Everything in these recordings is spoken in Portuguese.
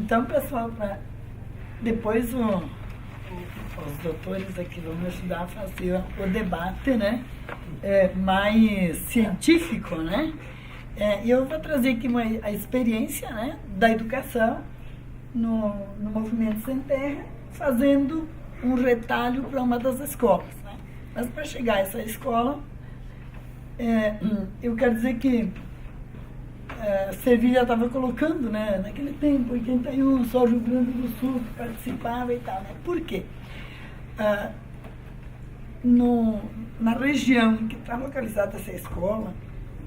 Então, pessoal, depois os doutores aqui vão me ajudar a fazer o debate, né, mais científico, né? E eu vou trazer aqui a experiência, né, da educação no Movimento Sem Terra, fazendo um retalho para uma das escolas, né? Mas para chegar a essa escola, eu quero dizer que Sevilha estava colocando, né, naquele tempo, 81, só o Rio Grande do Sul que participava e tal, né? Por quê? Na região em que está localizada essa escola,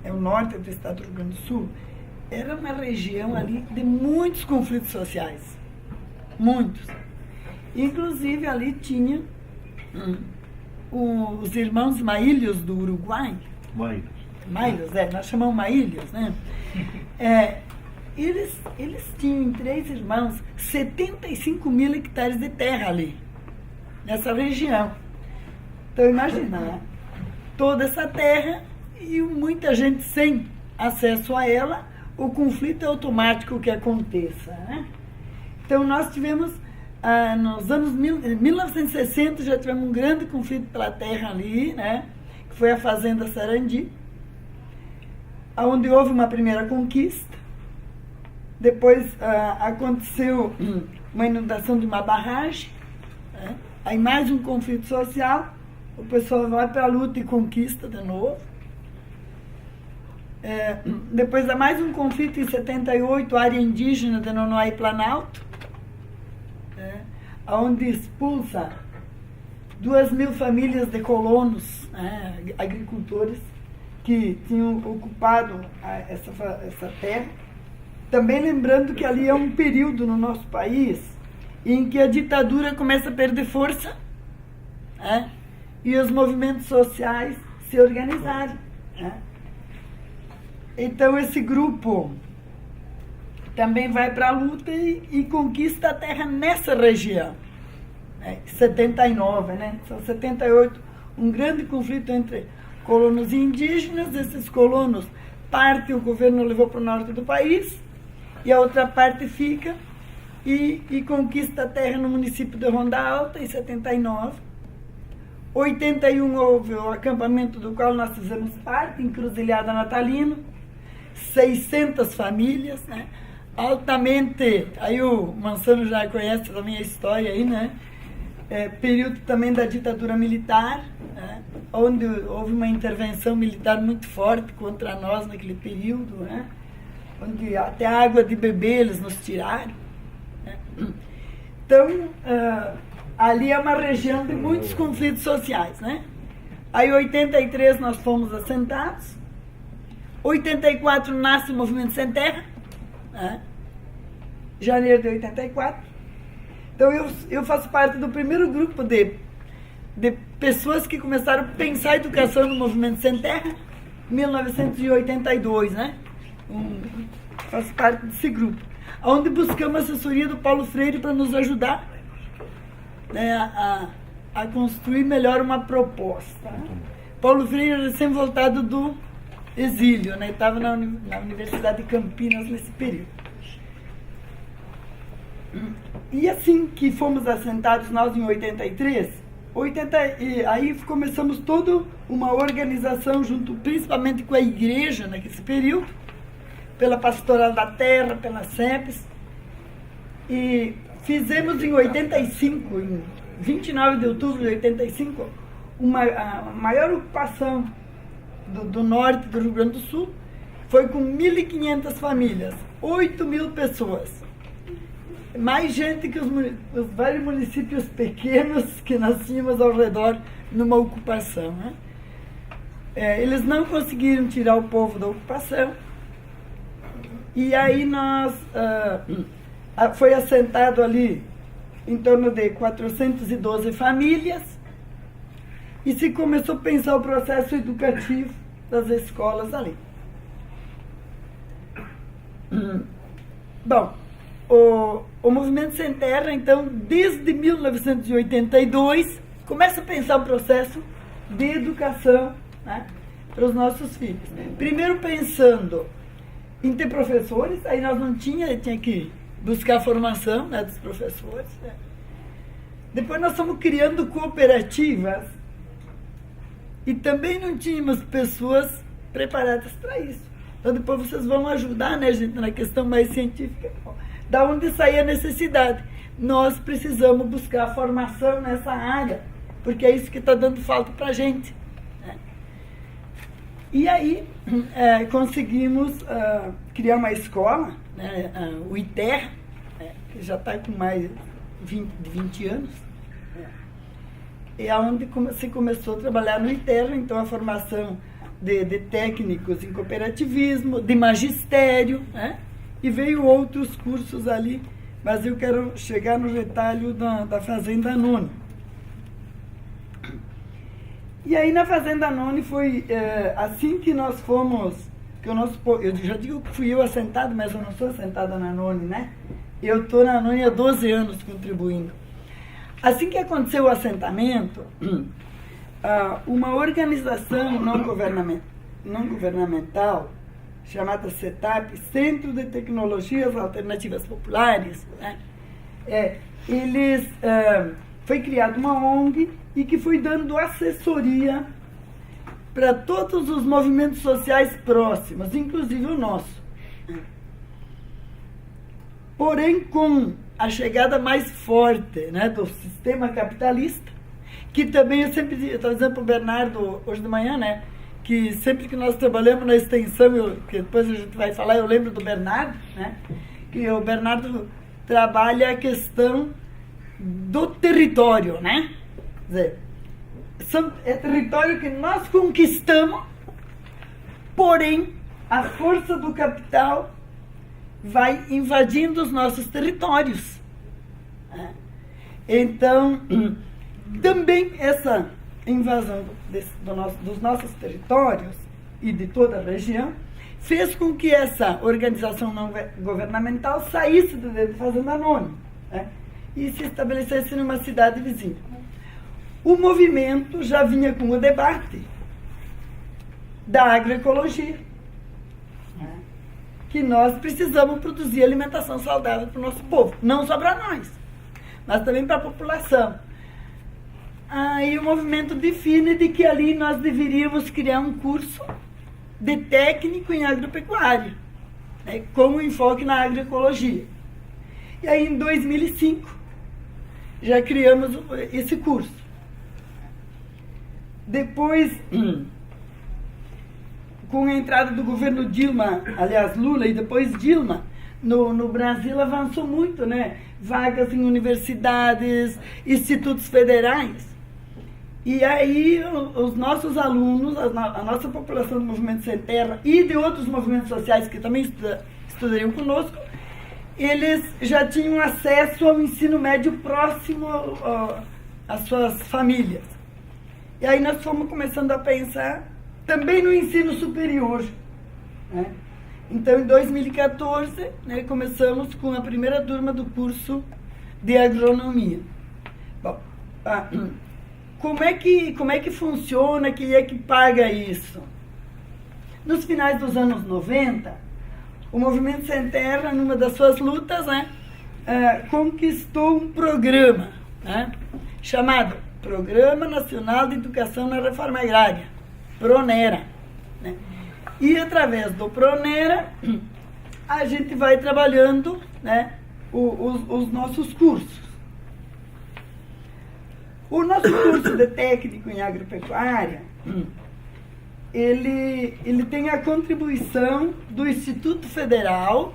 é o norte do estado do Rio Grande do Sul, era uma região ali de muitos conflitos sociais, muitos. Inclusive ali tinha os irmãos Maílios do Uruguai. Maílios, nós chamamos Maílios, né? Eles tinham em 3 irmãos 75 mil hectares de terra ali, nessa região. Então imagina, né? Toda essa terra e muita gente sem acesso a ela, o conflito é automático que aconteça, né? Então nós tivemos, nos anos 1960, já tivemos um grande conflito pela terra ali, né? Que foi a Fazenda Sarandi, onde houve uma primeira conquista. Depois aconteceu uma inundação de uma barragem, né? Aí mais um conflito social, o pessoal vai para a luta e conquista de novo. Depois há mais um conflito em 78, área indígena de Nonoai Planalto, onde expulsa 2.000 famílias de colonos, agricultores, que tinham ocupado essa terra. Também lembrando que ali é um período no nosso país em que a ditadura começa a perder força, e os movimentos sociais se organizarem. Então esse grupo também vai para a luta e conquista a terra nessa região. 79, né? São 78, um grande conflito entre colonos e indígenas. Esses colonos, parte o governo levou para o norte do país e a outra parte fica e conquista a terra no município de Ronda Alta em 79. 81 houve o acampamento do qual nós fizemos parte, Encruzilhada Natalino, 600 famílias, né? Altamente, aí o Mansano já conhece também a história aí, né? Período também da ditadura militar, né? Onde houve uma intervenção militar muito forte contra nós naquele período, né? Onde até a água de beber eles nos tiraram, né? Então, ali é uma região de muitos conflitos sociais, né? Aí em 83 nós fomos assentados, 84 nasce o Movimento Sem Terra, né? Janeiro de 84. Então eu faço parte do primeiro grupo de pessoas que começaram a pensar a educação no Movimento Sem Terra, 1982, né? Faço parte desse grupo, onde buscamos a assessoria do Paulo Freire para nos ajudar, né, a construir melhor uma proposta. Paulo Freire era recém-voltado do exílio, né? Estava na Universidade de Campinas nesse período. E assim que fomos assentados nós em 83, aí começamos toda uma organização junto, principalmente com a igreja nesse período, pela Pastoral da Terra, pela SEPES, e fizemos em 85, em 29 de outubro de 85, a maior ocupação do norte do Rio Grande do Sul, foi com 1.500 famílias, 8.000 pessoas. Mais gente que os vários municípios pequenos que nós tínhamos ao redor numa ocupação, né? Eles não conseguiram tirar o povo da ocupação, e aí foi assentado ali em torno de 412 famílias, e se começou a pensar o processo educativo das escolas ali. Bom, o Movimento Sem Terra, então, desde 1982, começa a pensar o processo de educação, né, para os nossos filhos. Primeiro pensando em ter professores, aí nós não tinha que buscar formação, né, dos professores. Né? Depois nós estamos criando cooperativas e também não tínhamos pessoas preparadas para isso. Então depois vocês vão ajudar, né, gente, na questão mais científica. Da onde sair a necessidade? Nós precisamos buscar formação nessa área, porque é isso que está dando falta para a gente. Né? E aí conseguimos criar uma escola, né, o ITER, né, que já está com mais de 20 anos. É onde se começou a trabalhar no ITER, então a formação de técnicos em cooperativismo, de magistério, né? E veio outros cursos ali, mas eu quero chegar no retalho da Fazenda Noni. E aí na Fazenda Noni foi assim que nós fomos, eu já digo que fui eu assentado, mas eu não sou assentada na Noni, né? Eu estou na Noni há 12 anos contribuindo. Assim que aconteceu o assentamento, uma organização não governamental, chamada CETAP, Centro de Tecnologias Alternativas Populares, né? Foi criada uma ONG e que foi dando assessoria para todos os movimentos sociais próximos, inclusive o nosso. Porém, com a chegada mais forte, né, do sistema capitalista, que também eu sempre estava dizendo para o Bernardo hoje de manhã, né, que sempre que nós trabalhamos na extensão, que depois a gente vai falar, eu lembro do Bernardo, né, que o Bernardo trabalha a questão do território, né? Quer dizer, é território que nós conquistamos, porém a força do capital vai invadindo os nossos territórios. Então, também essa invasão dos nossos territórios e de toda a região fez com que essa organização não governamental saísse do dentro da Fazenda Noni, né, e se estabelecesse numa cidade vizinha. O movimento já vinha com o debate da agroecologia, que nós precisamos produzir alimentação saudável para o nosso povo, não só para nós, mas também para a população. Aí o movimento define de que ali nós deveríamos criar um curso de técnico em agropecuária, né, com enfoque na agroecologia. E aí em 2005 já criamos esse curso. Depois, com a entrada do governo Dilma, aliás, Lula e depois Dilma, no Brasil avançou muito, né? Vagas em universidades, institutos federais. E aí os nossos alunos, a nossa população do Movimento Sem Terra e de outros movimentos sociais que também estudariam conosco, eles já tinham acesso ao ensino médio próximo às suas famílias. E aí nós fomos começando a pensar também no ensino superior, né? Então, em 2014, né, começamos com a primeira turma do curso de agronomia. Bom, como é que funciona, quem é que paga isso? Nos finais dos anos 90, o Movimento Sem Terra, numa das suas lutas, né, conquistou um programa, né, chamado Programa Nacional de Educação na Reforma Agrária, PRONERA, né? E através do PRONERA a gente vai trabalhando, né, os nossos cursos. O nosso curso de técnico em agropecuária, ele tem a contribuição do Instituto Federal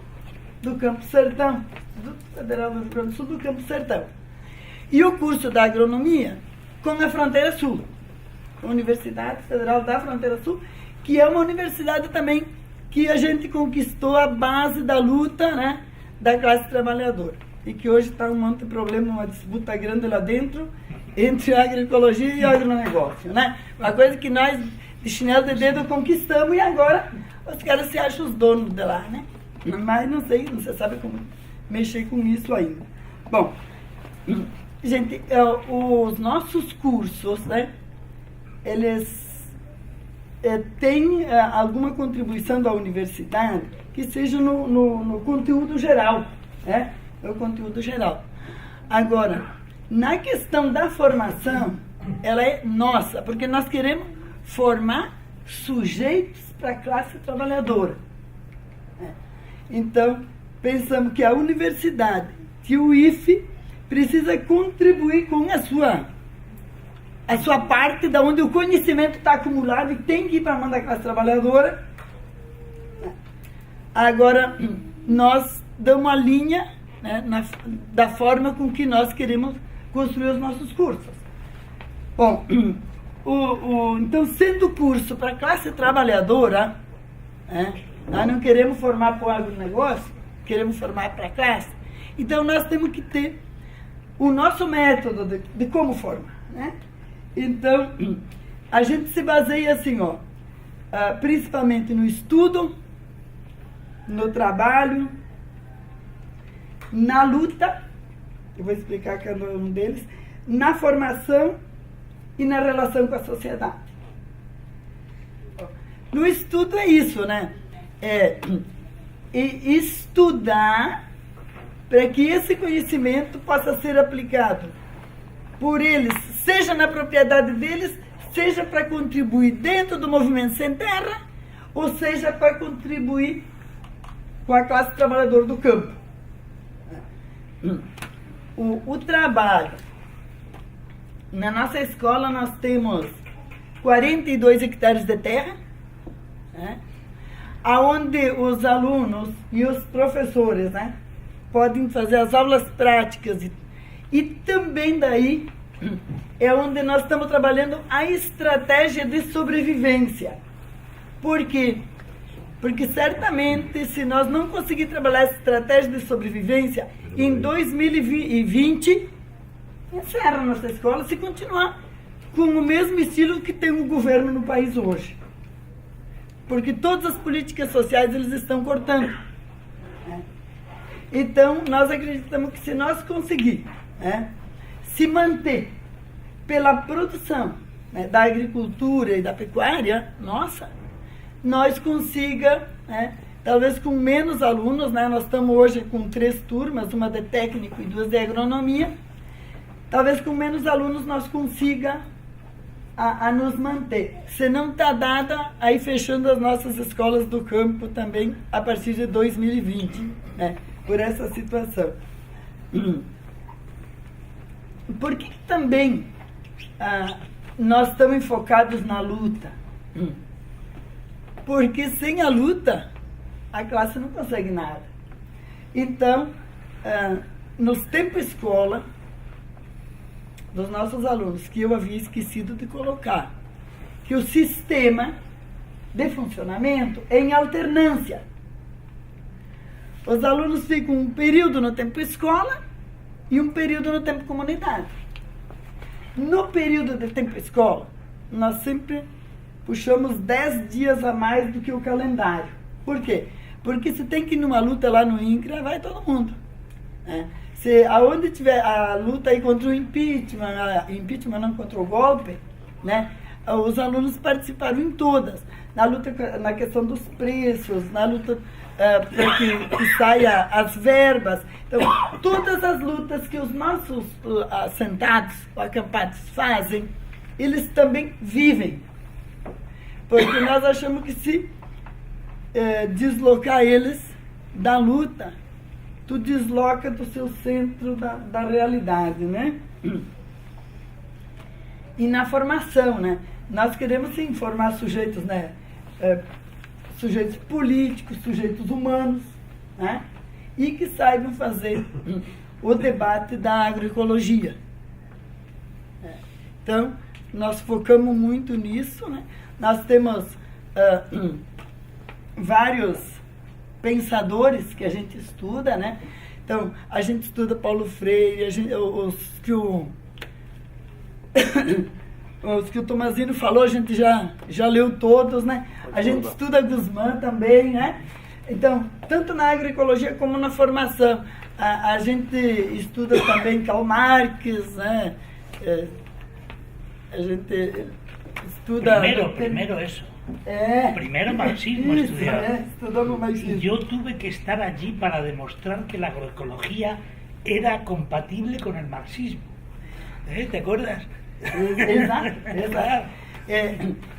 do Campo Sertão, Instituto Federal do Rio Grande do Sul do Campo Sertão. E o curso da agronomia com a Fronteira Sul, a Universidade Federal da Fronteira Sul, que é uma universidade também que a gente conquistou a base da luta, né, da classe trabalhadora. E que hoje está um monte de problema, uma disputa grande lá dentro, entre a agroecologia e o agronegócio, né? Uma coisa que nós, de chinelo de dedo, conquistamos e agora os caras se acham os donos de lá, né? Mas não se sabe como mexer com isso ainda. Bom, gente, os nossos cursos, né, eles têm alguma contribuição da universidade que seja no conteúdo geral, É o conteúdo geral. Agora, na questão da formação, ela é nossa, porque nós queremos formar sujeitos para a classe trabalhadora. Então, pensamos que a universidade, que o IFE, precisa contribuir com a sua parte, da onde o conhecimento está acumulado e tem que ir para a mão da classe trabalhadora. Agora, nós damos a linha, né, da forma com que nós queremos construir os nossos cursos. Bom, então, sendo curso para a classe trabalhadora, nós não queremos formar para o agronegócio, queremos formar para a classe. Então, nós temos que ter o nosso método de como formar. Então, a gente se baseia assim, principalmente no estudo, no trabalho, na luta, eu vou explicar cada um deles, na formação e na relação com a sociedade. No estudo é isso, né? Estudar para que esse conhecimento possa ser aplicado por eles, seja na propriedade deles, seja para contribuir dentro do movimento sem terra, ou seja para contribuir com a classe trabalhadora do campo. O trabalho. Na nossa escola nós temos 42 hectares de terra, onde os alunos e os professores, podem fazer as aulas práticas e também daí é onde nós estamos trabalhando a estratégia de sobrevivência. Por quê? Porque certamente, se nós não conseguir trabalhar essa estratégia de sobrevivência, em 2020, encerra a nossa escola se continuar com o mesmo estilo que tem o governo no país hoje. Porque todas as políticas sociais eles estão cortando. Então, nós acreditamos que se nós conseguir se manter pela produção da agricultura e da pecuária, nós consiga, talvez com menos alunos, nós estamos hoje com 3 turmas, uma de técnico e 2 de agronomia, talvez com menos alunos nós consiga a nos manter. Se não está dada, aí fechando as nossas escolas do campo também a partir de 2020, por essa situação. Por que também nós estamos enfocados na luta? Porque sem a luta, a classe não consegue nada. Então, nos tempos escola, dos nossos alunos, que eu havia esquecido de colocar, que o sistema de funcionamento é em alternância. Os alunos ficam um período no tempo escola e um período no tempo comunidade. No período de tempo escola, nós sempre puxamos 10 dias a mais do que o calendário. Por quê? Porque se tem que ir numa luta lá no INCRA, vai todo mundo. Se aonde tiver a luta aí contra o impeachment não contra o golpe, os alunos participaram em todas. Na luta, na questão dos preços, na luta para que saia as verbas. Então, todas as lutas que os nossos assentados, acampados fazem, eles também vivem. Porque nós achamos que se deslocar eles da luta, tu desloca do seu centro da realidade, E na formação, nós queremos sim formar sujeitos, sujeitos políticos, sujeitos humanos, e que saibam fazer o debate da agroecologia. Então, nós focamos muito nisso, Nós temos vários pensadores que a gente estuda, Então, a gente estuda Paulo Freire, os que o Tomazino falou, a gente já leu todos, A gente estuda Guzmán também, Então, tanto na agroecologia como na formação. A gente estuda também Karl Marx, A gente estuda... Primero eso. Primero marxismo estudiar. Estudamos marxismo. Y yo tuve que estar allí para demostrar que la agroecología era compatible con el marxismo. ¿Te acuerdas? Exato.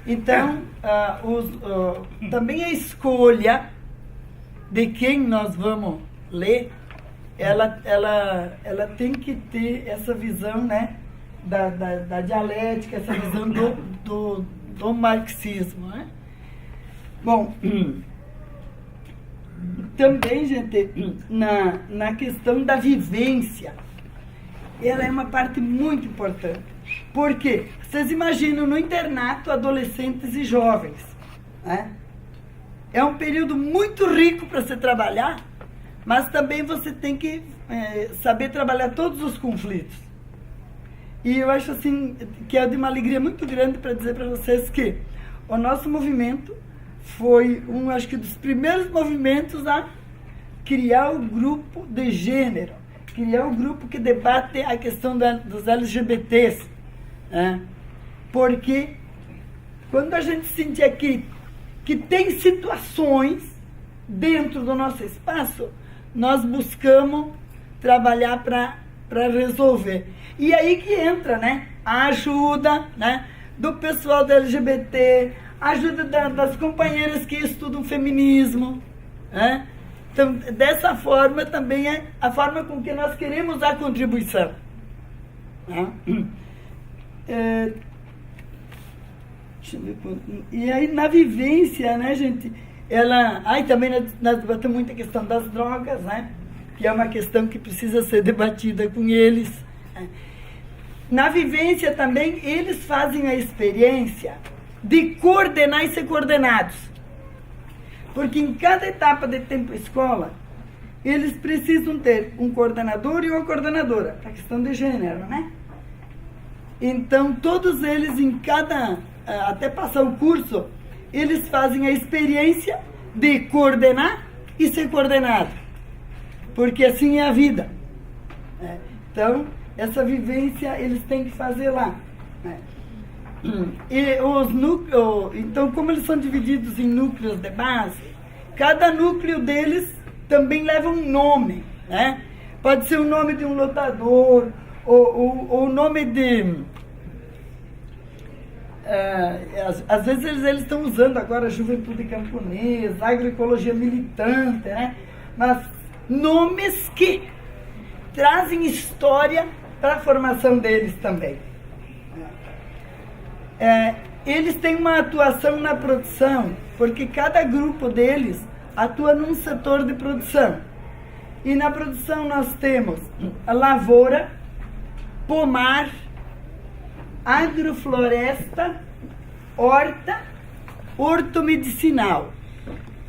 Então, também a escolha de quem nós vamos ler, ela tem que ter essa visão, né, da dialética, essa visão do marxismo, né? Bom, também, gente, na questão da vivência, ela é uma parte muito importante. Por quê? Vocês imaginam no internato adolescentes e jovens, né? É um período muito rico para você trabalhar, mas também você tem que saber trabalhar todos os conflitos. E eu acho assim que é de uma alegria muito grande para dizer para vocês que o nosso movimento foi acho que dos primeiros movimentos a criar o grupo de gênero, criar o grupo que debate a questão dos LGBTs. Porque quando a gente sentia que tem situações dentro do nosso espaço, nós buscamos trabalhar para resolver. E aí que entra, né, a ajuda, né, do pessoal do LGBT, a ajuda das companheiras que estudam feminismo, né? Então, dessa forma também é a forma com que nós queremos a contribuição. Né? Deixa eu ver, e aí na vivência, né, gente, aí também nós debatemos muito a questão das drogas, né, que é uma questão que precisa ser debatida com eles. Na vivência também eles fazem a experiência de coordenar e ser coordenados, porque em cada etapa de tempo escola eles precisam ter um coordenador e uma coordenadora, a questão de gênero, né? Então, todos eles, até passar o curso, eles fazem a experiência de coordenar e ser coordenado. Porque assim é a vida. Então, essa vivência eles têm que fazer lá. E os núcleos, então, como eles são divididos em núcleos de base, cada núcleo deles também leva um nome, né? Pode ser o nome de um lutador, ou o nome de... às vezes eles estão usando agora a juventude camponesa, a agroecologia militante, né? Mas nomes que trazem história para a formação deles também. Eles têm uma atuação na produção, porque cada grupo deles atua num setor de produção. E na produção nós temos a lavoura, pomar, agrofloresta, horta, hortomedicinal.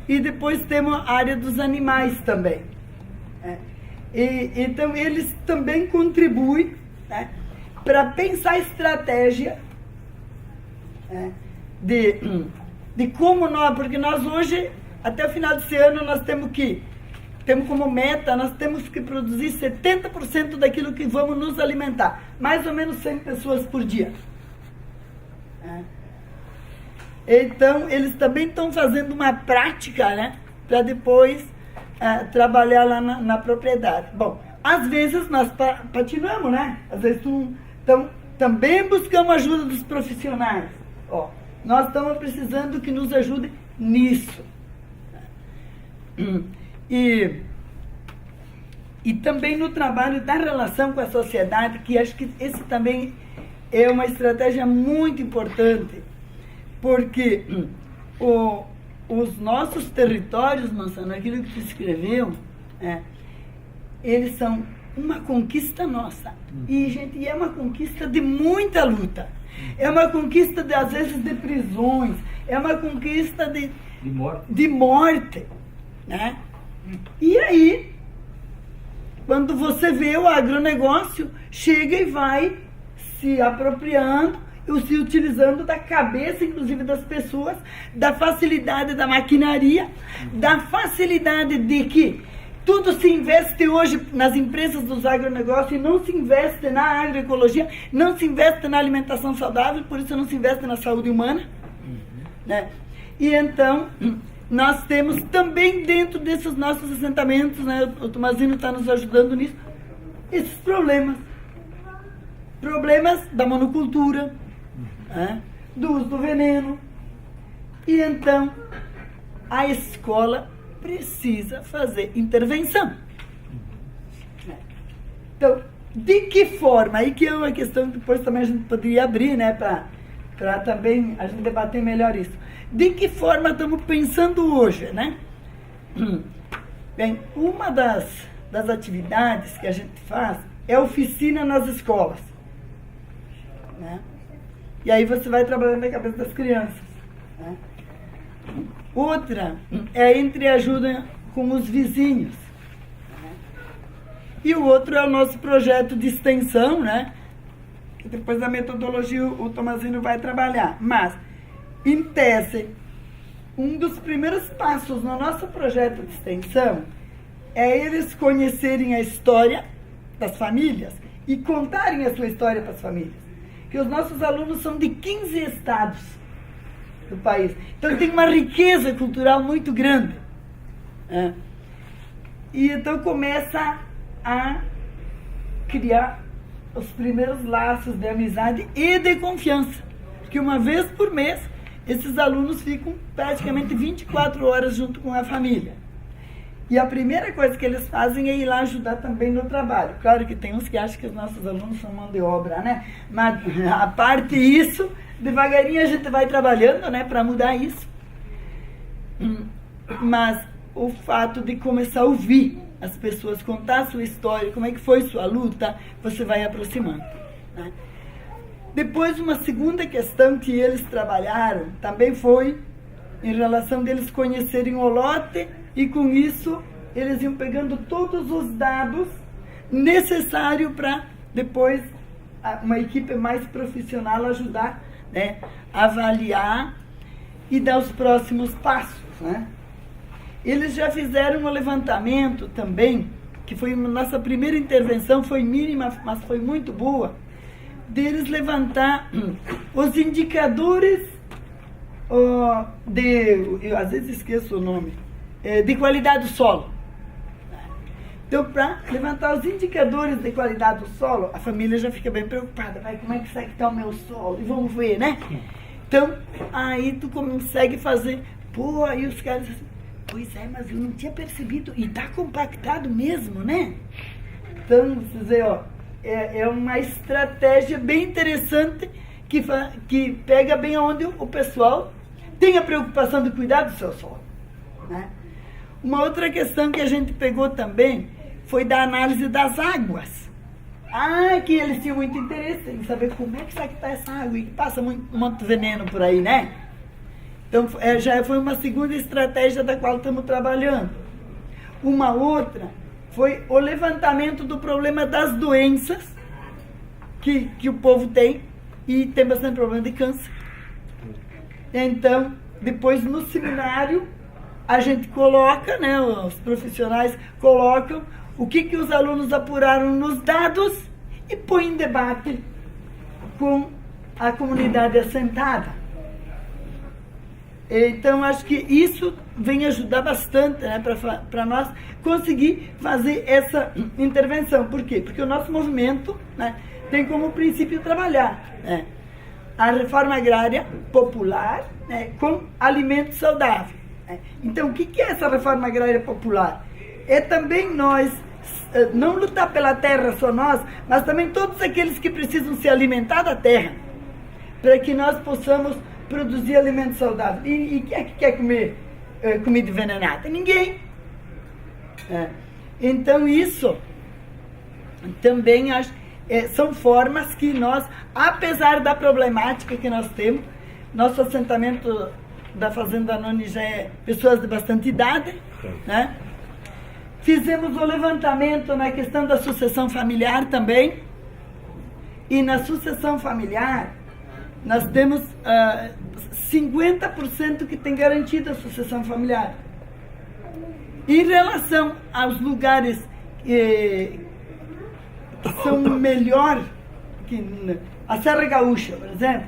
E depois temos a área dos animais também. Então, eles também contribuem, né, para pensar estratégia de como porque nós hoje, até o final desse ano, nós temos como meta, nós temos que produzir 70% daquilo que vamos nos alimentar. Mais ou menos 100 pessoas por dia. Então, eles também estão fazendo uma prática, né, para depois trabalhar lá na propriedade. Bom, às vezes nós patinamos, né? Às vezes então, também buscamos ajuda dos profissionais. Nós estamos precisando que nos ajude nisso. E também no trabalho da relação com a sociedade, que acho que esse também é uma estratégia muito importante, porque os nossos territórios, Manzano, aquilo que tu escreveu, eles são uma conquista nossa. E, gente, é uma conquista de muita luta. É uma conquista, às vezes, de prisões. É uma conquista de morte. Né? E aí, quando você vê o agronegócio, chega e vai se apropriando, se utilizando da cabeça, inclusive, das pessoas, da facilidade da maquinaria, da facilidade de que tudo se investe hoje nas empresas dos agronegócios e não se investe na agroecologia, não se investe na alimentação saudável, por isso não se investe na saúde humana. Né? E então, nós temos também dentro desses nossos assentamentos, né, o Tomazino está nos ajudando nisso, esses problemas. Problemas da monocultura, né, do uso do veneno. E então, a escola precisa fazer intervenção. Então, de que forma? Aí que é uma questão que depois também a gente poderia abrir, né, para também a gente debater melhor isso. De que forma estamos pensando hoje, né? Bem, uma das atividades que a gente faz é oficina nas escolas, né? E aí você vai trabalhando na cabeça das crianças, né? Outra é entreajuda com os vizinhos. E o outro é o nosso projeto de extensão, né? Que depois da metodologia o Tomazino vai trabalhar. Mas, em tese, um dos primeiros passos no nosso projeto de extensão é eles conhecerem a história das famílias e contarem a sua história para as famílias. Porque os nossos alunos são de 15 estados do país. Então tem uma riqueza cultural muito grande. Né? E então começa a criar os primeiros laços de amizade e de confiança. Porque uma vez por mês, esses alunos ficam praticamente 24 horas junto com a família. E a primeira coisa que eles fazem é ir lá ajudar também no trabalho. Claro que tem uns que acham que os nossos alunos são mão de obra, né? Mas, a parte disso, devagarinho a gente vai trabalhando, né, para mudar isso. Mas o fato de começar a ouvir as pessoas, contar a sua história, como é que foi sua luta, você vai aproximando, né? Depois, uma segunda questão que eles trabalharam também foi em relação deles conhecerem o lote e, com isso, eles iam pegando todos os dados necessários para depois uma equipe mais profissional ajudar, né, a avaliar e dar os próximos passos, né? Eles já fizeram um levantamento também, que foi nossa primeira intervenção, foi mínima, mas foi muito boa, deles levantar os indicadores eu às vezes esqueço o nome, de qualidade do solo. Então, para levantar os indicadores de qualidade do solo, a família já fica bem preocupada. Vai, como é que está o meu solo? E vamos ver, né? Então, aí tu consegue fazer. Pô, aí os caras assim, pois é, mas eu não tinha percebido. E está compactado mesmo, né? Então, você dizer, ó, é uma estratégia bem interessante que pega bem onde o pessoal tem a preocupação de cuidar do seu solo, né? Uma outra questão que a gente pegou também foi da análise das águas. Que eles tinham muito interesse em saber como é que está essa água e que passa um monte de veneno por aí, né? Então, já foi uma segunda estratégia da qual estamos trabalhando. Uma outra foi o levantamento do problema das doenças que o povo tem, e tem bastante problema de câncer. Então, depois no seminário, a gente coloca, né, os profissionais colocam o que os alunos apuraram nos dados e põe em debate com a comunidade assentada. Então, acho que isso vem ajudar bastante, né, para nós conseguir fazer essa intervenção. Por quê? Porque o nosso movimento, né, tem como princípio trabalhar, né, a reforma agrária popular, né, com alimento saudável. Então, o que é essa reforma agrária popular? É também nós não lutar pela terra só nós, mas também todos aqueles que precisam se alimentar da terra, para que nós possamos produzir alimento saudável. E quem é que quer comer comida envenenada? Ninguém. Então, isso também são formas que nós, apesar da problemática que nós temos, nosso assentamento da Fazenda Anoni já é pessoas de bastante idade, né? Fizemos o levantamento na questão da sucessão familiar também. E na sucessão familiar, nós temos 50% que tem garantida a sucessão familiar. Em relação aos lugares que são melhor, a Serra Gaúcha, por exemplo,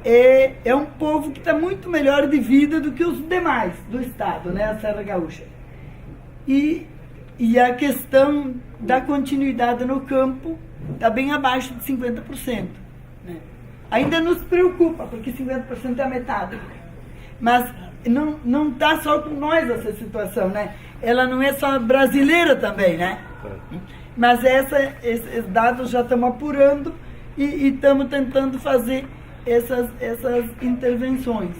é um povo que está muito melhor de vida do que os demais do estado, né, a Serra Gaúcha. E a questão da continuidade no campo está bem abaixo de 50%. Né? Ainda nos preocupa, porque 50% é a metade. Mas não está só com nós essa situação, né? Ela não é só brasileira também, né? Mas esses dados já estamos apurando e estamos tentando fazer essas intervenções.